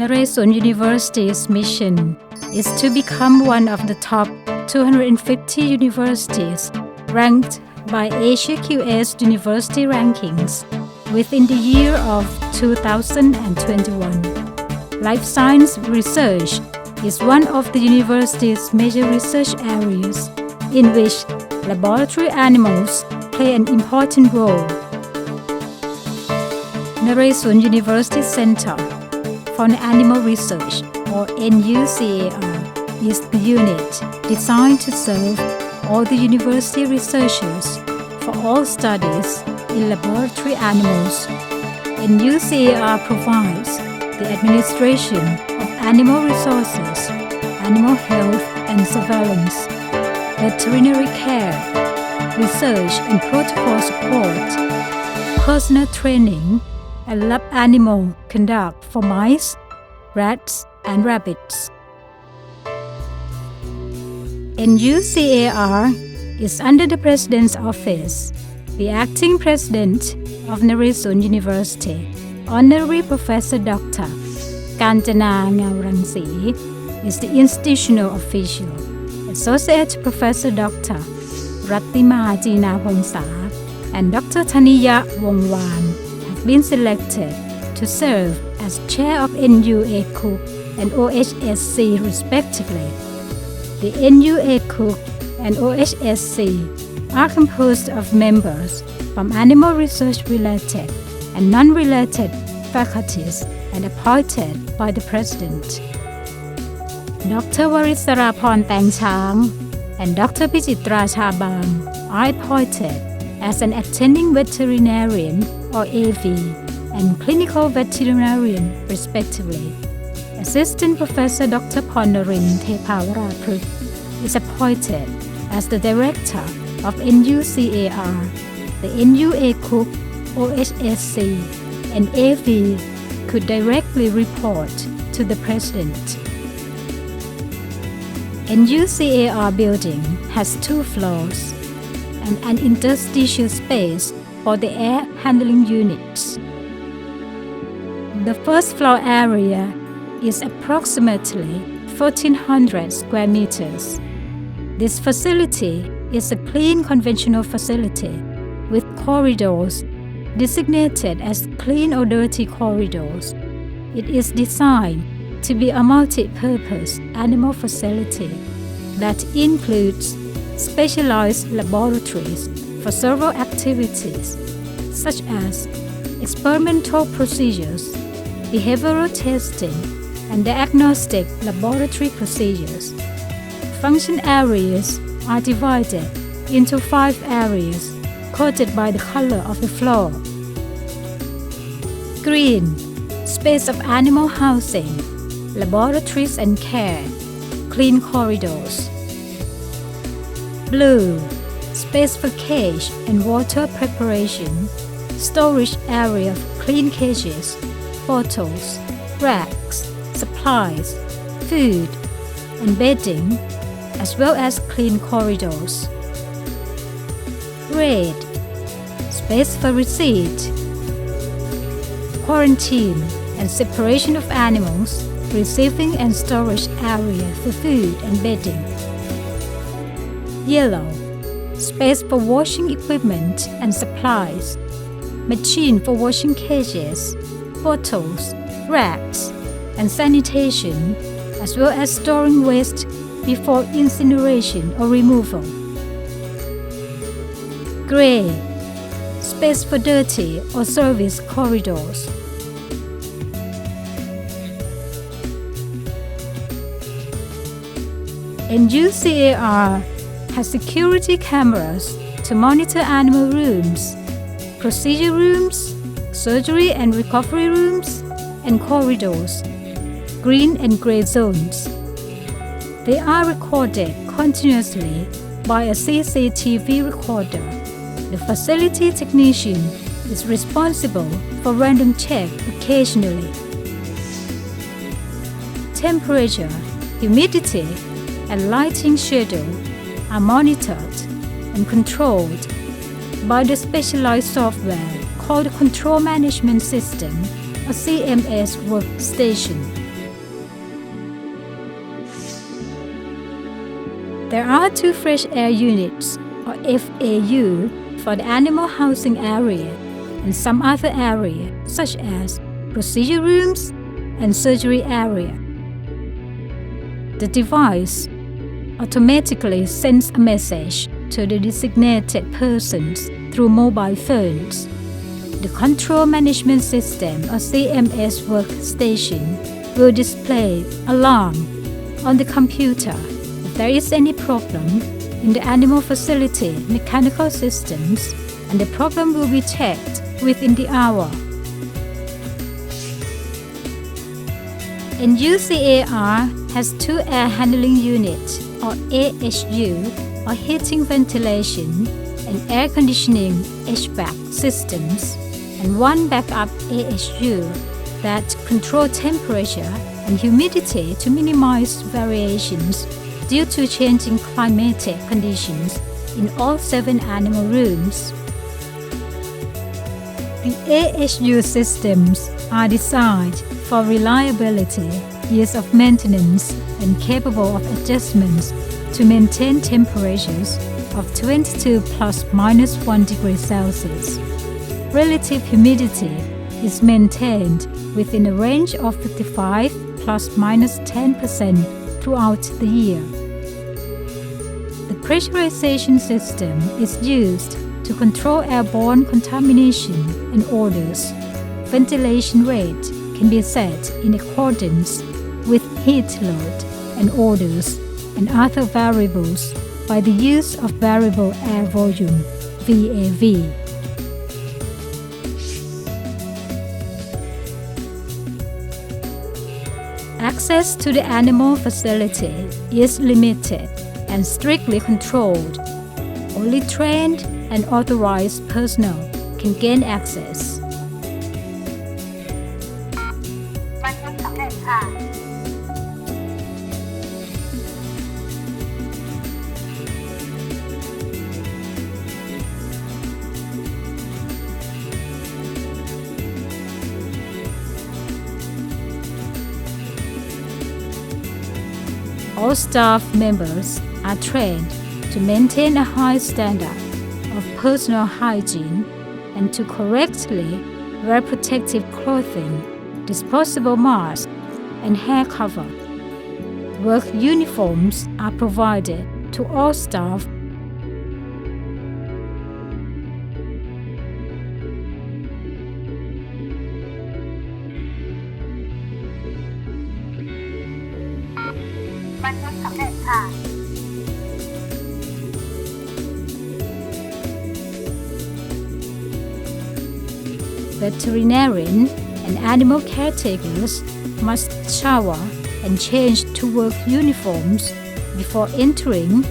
Naresuan University's mission is to become one of the top 250 universities ranked by Asia QS University Rankings within the year of 2021. Life science research is one of the university's major research areas in which laboratory animals play an important role. Naresuan University Center for Animal Research, or NUCAR, is the unit designed to serve all the university researchers for all studies in laboratory animals. NUCAR provides the administration of animal resources, animal health and surveillance, veterinary care, research and protocol support, personal training, and lab animal conduct for mice, rats, and rabbits. NUCAR is under the President's Office. The acting President of Naresuan University, Honorary Professor Dr. Kanchana Ngaurangsi, is the institutional official. Associate Professor Dr. Rattima Jinapongsa and Dr. Thaniya Wongwan have been selected to serve as Chair of NUA-Cook and OHSC respectively. The NUA-Cook and OHSC are composed of members from animal research-related and non-related faculties and appointed by the President. Dr. Warisaraphon Tangchang and Dr. Pichitra Chabang are appointed as an attending veterinarian or AV and clinical veterinarian respectively. Assistant Professor Dr. Ponarin Thepawarapruk is appointed as the Director of NUCAR. The NUA-Cook, OHSC, and AV could directly report to the President. NUCAR building has 2 floors and an interstitial space for the air handling units. The first floor area is approximately 1,400 square meters. This facility is a clean conventional facility with corridors designated as clean or dirty corridors. It is designed to be a multi-purpose animal facility that includes specialized laboratories for several activities such as experimental procedures, behavioral testing, and diagnostic laboratory procedures. Function areas are divided into 5 areas coded by the color of the floor. Green, space of animal housing, laboratories and care, clean corridors. Blue, space for cage and water preparation, storage area of clean cages, bottles, racks, supplies, food, and bedding, as well as clean corridors. Red, space for receipt, quarantine and separation of animals, receiving and storage area for food and bedding. Yellow, space for washing equipment and supplies, machine for washing cages, bottles, racks, and sanitation, as well as storing waste before incineration or removal. Gray, space for dirty or service corridors. NUCAR has security cameras to monitor animal rooms, procedure rooms, surgery and recovery rooms, and corridors, green and gray zones. They are recorded continuously by a CCTV recorder. The facility technician is responsible for random check occasionally. Temperature, humidity, and lighting schedule are monitored and controlled by the specialized software called Control Management System, or CMS workstation. There are 2 fresh air units, or FAU, for the animal housing area and some other area, such as procedure rooms and surgery area. The device automatically sends a message to the designated persons through mobile phones. The Control Management System, or CMS workstation, will display alarm on the computer if there is any problem in the animal facility mechanical systems, and the problem will be checked within the hour. NUCAR has 2 air handling units, or AHU, or heating, ventilation, and air conditioning HVAC systems, and 1 backup AHU that control temperature and humidity to minimize variations due to changing climatic conditions in all 7 animal rooms. The AHU systems are designed for reliability, ease of maintenance, and capable of adjustments to maintain temperatures of 22 plus minus 1 degree Celsius. Relative humidity is maintained within a range of 55 plus minus 10% throughout the year. The pressurization system is used to control airborne contamination and odors. Ventilation rate can be set in accordance with heat load and odors and other variables by the use of variable air volume (VAV). Access to the animal facility is limited and strictly controlled. Only trained and authorized personnel can gain access. บันทึกสำเร็จค่ะ All staff members are trained to maintain a high standard of personal hygiene and to correctly wear protective clothing, disposable masks, and hair cover. Work uniforms are provided to all staff. Veterinarian and animal caretakers must shower and change to work uniforms before entering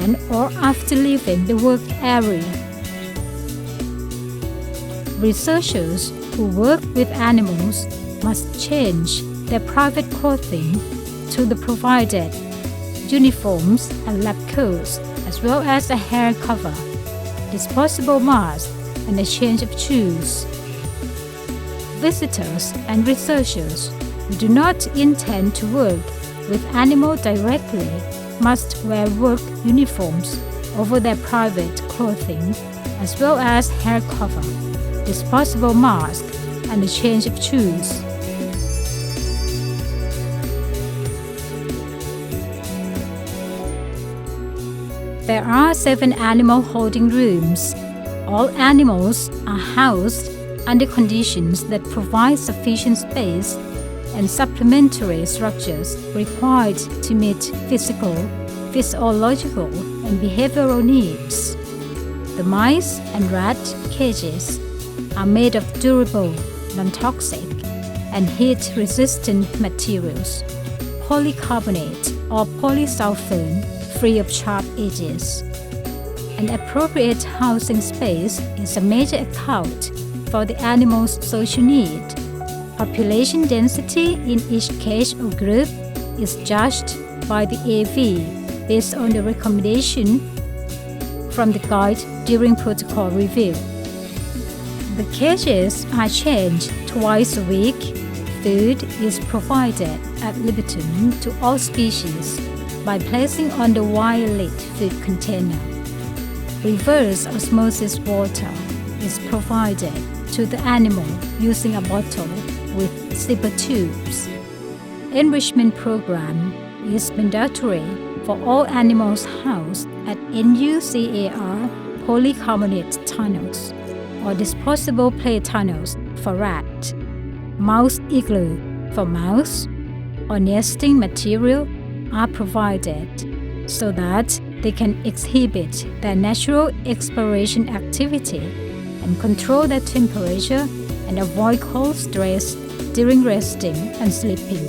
and or after leaving the work area. Researchers who work with animals must change their private clothing to the provided uniforms and lab coats, as well as a hair cover, disposable mask, and a change of shoes. Visitors and researchers who do not intend to work with animals directly must wear work uniforms over their private clothing, as well as hair cover, disposable mask, and a change of shoes. There are 7 animal holding rooms. All animals are housed under conditions that provide sufficient space and supplementary structures required to meet physical, physiological, and behavioral needs. The mice and rat cages are made of durable, non-toxic, and heat-resistant materials, polycarbonate or polysulfone, free of sharp edges. An appropriate housing space is a major account for the animal's social need. Population density in each cage or group is judged by the AV based on the recommendation from the guide during protocol review. The cages are changed twice a week. Food is provided ad libitum to all species by placing on the wire-lit food container. Reverse osmosis water is provided to the animal using a bottle with zipper tubes. Enrichment program is mandatory for all animals housed at NUCAR polycarbonate tunnels or disposable play tunnels for rat, mouse igloo for mouse, or nesting material are provided so that they can exhibit their natural exploration activity and control their temperature and avoid cold stress during resting and sleeping.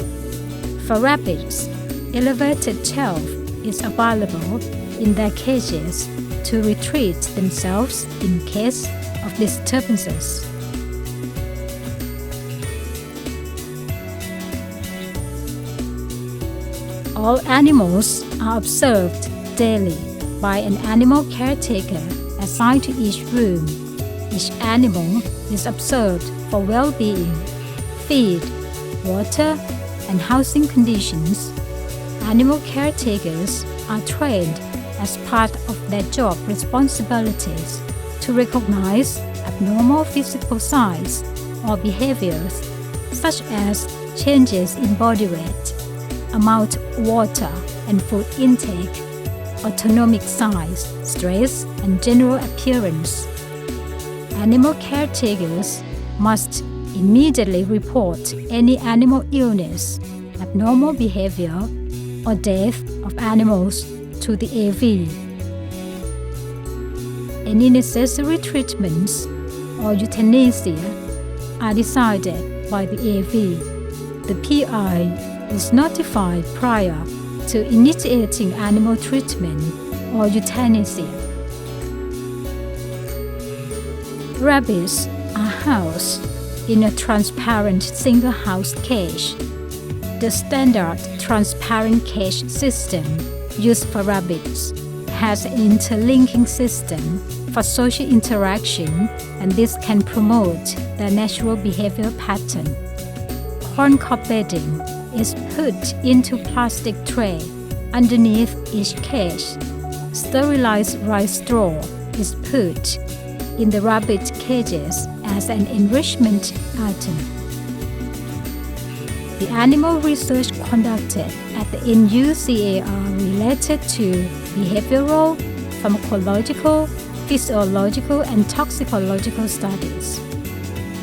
For rabbits, elevated shelf is available in their cages to retreat themselves in case of disturbances. All animals are observed daily by an animal caretaker assigned to each room. Each animal is observed for well-being, feed, water, and housing conditions. Animal caretakers are trained as part of their job responsibilities to recognize abnormal physical signs or behaviors such as changes in body weight, amount of water and food intake, autonomic size, stress, and general appearance. Animal caretakers must immediately report any animal illness, abnormal behavior, or death of animals to the AV. Any necessary treatments or euthanasia are decided by the AV. The PI is notified prior to initiating animal treatment or euthanasia. Rabbits are housed in a transparent single-house cage. The standard transparent cage system used for rabbits has an interlinking system for social interaction, and this can promote their natural behavior pattern. Corncob bedding is put into plastic tray underneath each cage. Sterilized rice straw is put in the rabbit cages as an enrichment item. The animal research conducted at the NUCAR related to behavioral, pharmacological, physiological, and toxicological studies.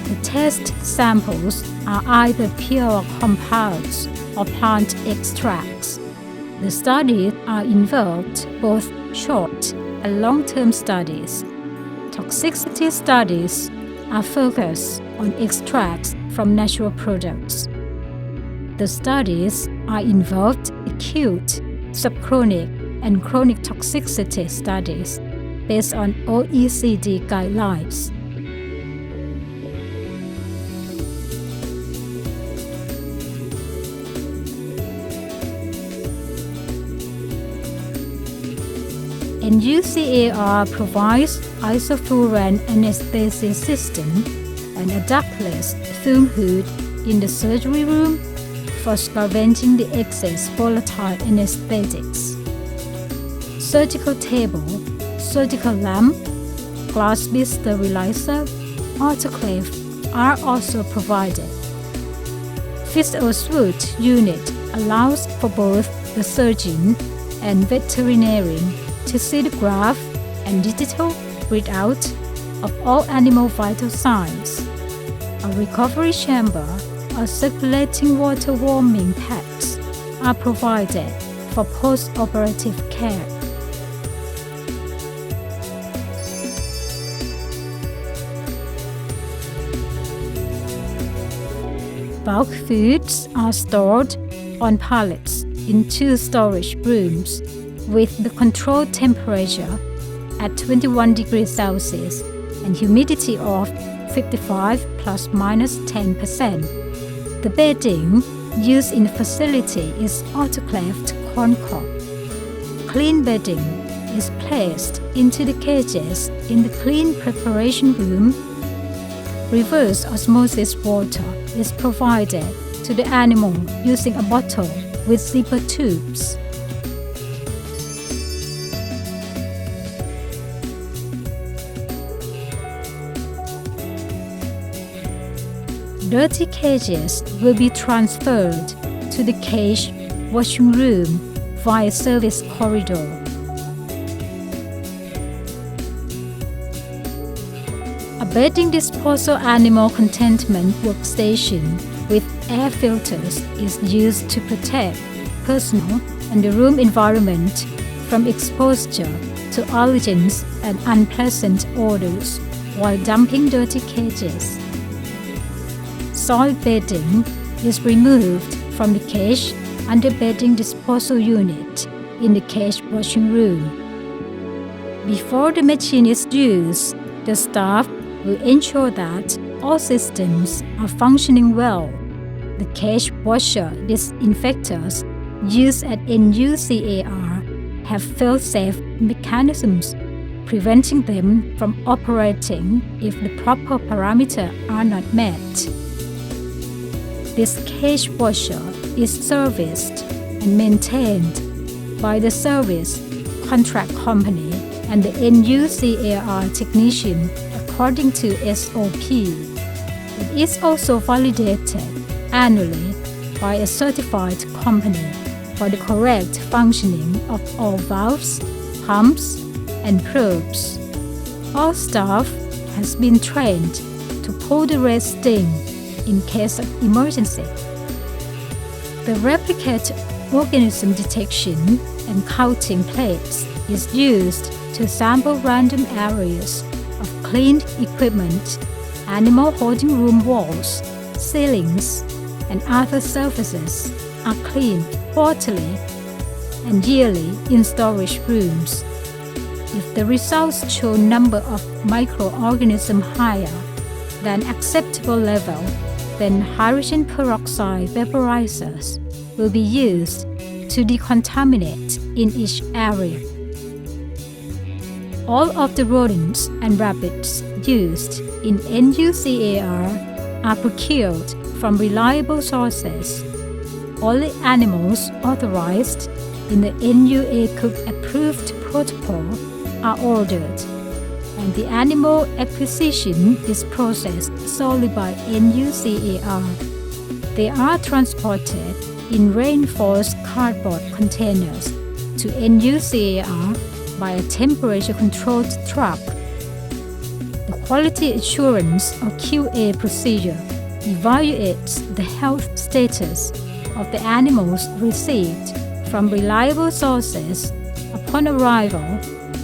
The test samples are either pure compounds or plant extracts. The studies are involved both short and long-term studies. Toxicity studies are focused on extracts from natural products. The studies are involved acute, subchronic, and chronic toxicity studies based on OECD guidelines. NUCAR provides isoflurane anesthesia system and a ductless fume hood in the surgery room for scavenging the excess volatile anesthetics. Surgical table, surgical lamp, glass bead sterilizer, autoclave are also provided. Physio-suite unit allows for both the surgeon and veterinarian to see the graph and digital readout of all animal vital signs. A recovery chamber or circulating water warming pads are provided for post-operative care. Bulk foods are stored on pallets in 2 storage rooms with the controlled temperature at 21 degrees Celsius and humidity of 55 plus minus 10%. The bedding used in the facility is autoclaved corncob. Clean bedding is placed into the cages in the clean preparation room. Reverse osmosis water is provided to the animal using a bottle with zipper tubes. Dirty cages will be transferred to the cage washing room via service corridor. A bedding disposal animal contentment workstation with air filters is used to protect personal and the room environment from exposure to allergens and unpleasant odors while dumping dirty cages. Soil bedding is removed from the cage under bedding disposal unit in the cage washing room. Before the machine is used, the staff will ensure that all systems are functioning well. The cage washer disinfectors used at NUCAR have fail-safe mechanisms, preventing them from operating if the proper parameters are not met. This cage washer is serviced and maintained by the service contract company and the NUCAR technician according to SOP. It is also validated annually by a certified company for the correct functioning of all valves, pumps, and probes. All staff has been trained to pull the red sting in case of emergency. The replicate organism detection and counting plates is used to sample random areas of cleaned equipment, animal holding room walls, ceilings, and other surfaces are cleaned quarterly and yearly in storage rooms. If the results show number of microorganisms higher than acceptable level, then hydrogen peroxide vaporizers will be used to decontaminate in each area. All of the rodents and rabbits used in NUCAR are procured from reliable sources. Only animals authorized in the NUA-COOK approved protocol are ordered, and the animal acquisition is processed solely by NUCAR. They are transported in reinforced cardboard containers to NUCAR by a temperature-controlled truck. The quality assurance or QA procedure evaluates the health status of the animals received from reliable sources upon arrival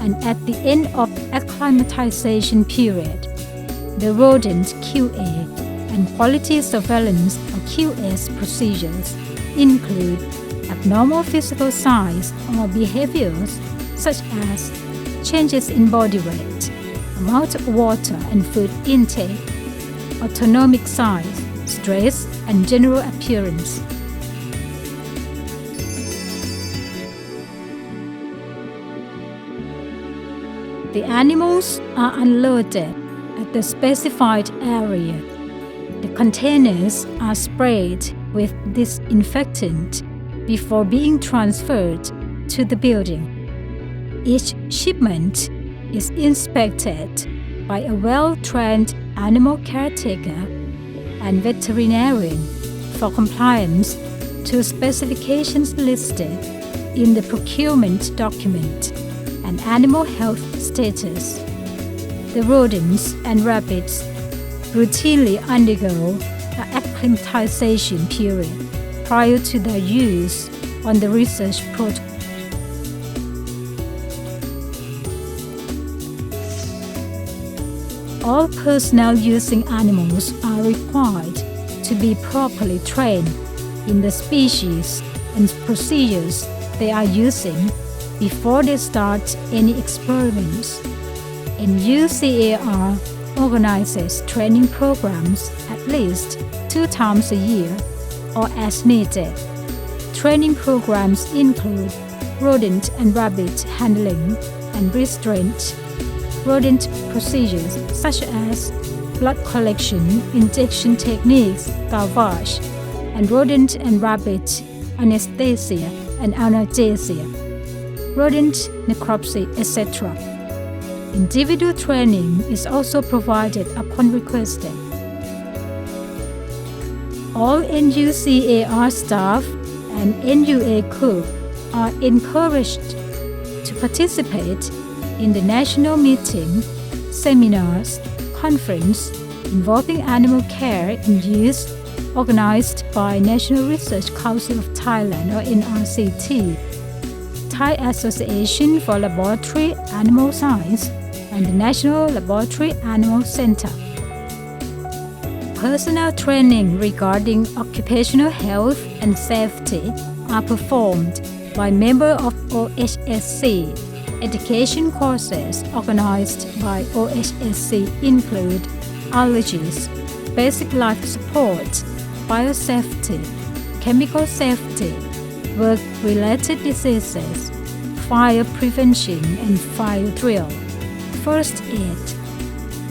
and at the end of acclimatization period. The rodent QA and quality surveillance or QS procedures include abnormal physical signs or behaviors such as changes in body weight, amount of water and food intake, autonomic size, stress, and general appearance. The animals are unloaded at the specified area. The containers are sprayed with disinfectant before being transferred to the building. Each shipment is inspected by a well-trained animal caretaker and veterinarian for compliance to specifications listed in the procurement document and animal health status. The rodents and rabbits routinely undergo an acclimatization period prior to their use on the research protocol. All personnel using animals are required to be properly trained in the species and procedures they are using before they start any experiments. NUCAR organizes training programs at least 2 times a year or as needed. Training programs include rodent and rabbit handling and restraint, rodent procedures such as blood collection, injection techniques, gavage, and rodent and rabbit anesthesia and analgesia, rodent necropsy, etc. Individual training is also provided upon requested. All NUCAR staff and NUA crew are encouraged to participate in the national meeting, seminars, conference involving animal care in use organized by National Research Council of Thailand or NRCT, Thai Association for Laboratory Animal Science, and the National Laboratory Animal Center. Personal training regarding occupational health and safety are performed by members of OHSC. Education courses organized by OHSC include allergies, basic life support, biosafety, chemical safety, work-related diseases, fire prevention and fire drill, first aid,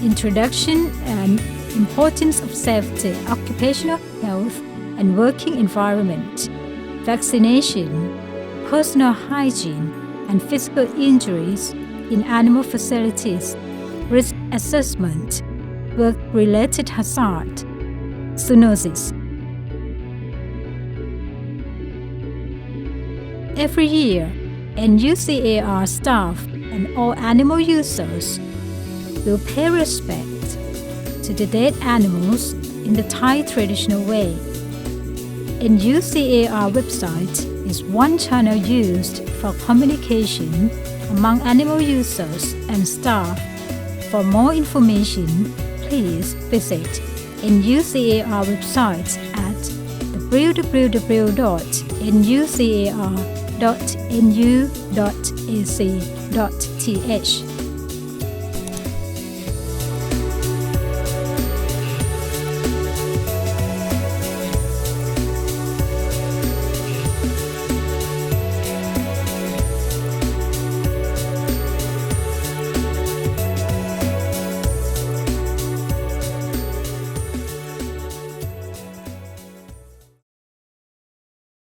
introduction and importance of safety, occupational health and working environment, vaccination, personal hygiene and physical injuries in animal facilities, risk assessment, work-related hazard, zoonosis. Every year, NUCAR staff and all animal users will pay respect to the dead animals in the Thai traditional way. NUCAR website is one channel used for communication among animal users and staff. For more information, please visit NUCAR website at www.nucar.nu.ac.th.